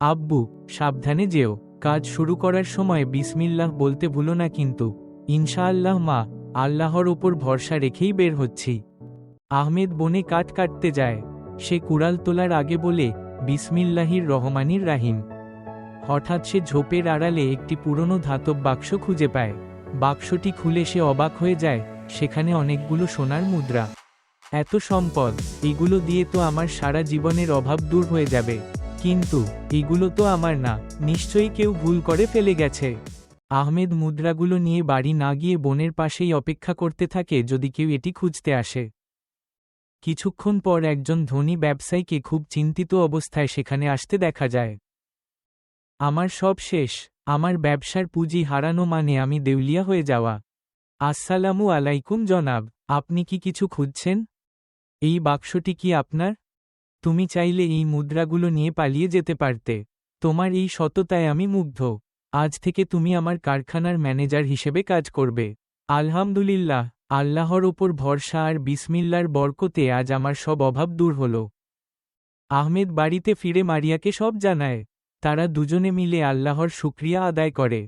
আব্বু, সাবধানে যেও, কাজ শুরু করার সময় বিসমিল্লাহ বলতে ভুলো না কিন্তু। ইনশাআল্লাহ মা, আল্লাহর ওপর ভরসা রেখেই বের হচ্ছি। আহমেদ বনে কাঠ কাটতে যায়। সে কুড়াল তোলার আগে বলে, বিসমিল্লাহির রহমানির রাহিম। হঠাৎ সে ঝোপের আড়ালে একটি পুরনো ধাতব বাক্স খুঁজে পায়। বাক্সটি খুলে সে অবাক হয়ে যায়, সেখানে অনেকগুলো সোনার মুদ্রা। এত সম্পদ, এগুলো দিয়ে তো আমার সারা জীবনের অভাব দূর হয়ে যাবে। কিন্তু এগুলো তো আমার না, নিশ্চয়ই কেউ ভুল করে ফেলে গেছে। আহমেদ মুদ্রাগুলো নিয়ে বাড়ি না গিয়ে বনের পাশেই অপেক্ষা করতে থাকে যদি কেউ এটি খুঁজতে আসে। কিছুক্ষণ পর একজন ধনী ব্যবসায়ীকে খুব চিন্তিত অবস্থায় সেখানে আসতে দেখা যায়। আমার সব শেষ, আমার ব্যবসার পুঁজি হারানো মানে আমি দেউলিয়া হয়ে যাওয়া। আসসালামু আলাইকুম জনাব, আপনি কি কিছু খুঁজছেন? এই বাক্সটি কি আপনার? তুমি চাইলে এই মুদ্রাগুলো নিয়ে পালিয়ে যেতে পারতে। তোমার এই সততায় আমি মুগ্ধ। আজ থেকে তুমি আমার কারখানার ম্যানেজার হিসেবে কাজ করবে। আলহামদুলিল্লাহ, আল্লাহর ওপর ভরসা আর বিসমিল্লার বরকতে আজ আমার সব অভাব দূর হল। আহমেদ বাড়িতে ফিরে মারিয়াকে সব জানায়। তারা দুজনে মিলে আল্লাহর শুকরিয়া আদায় করে।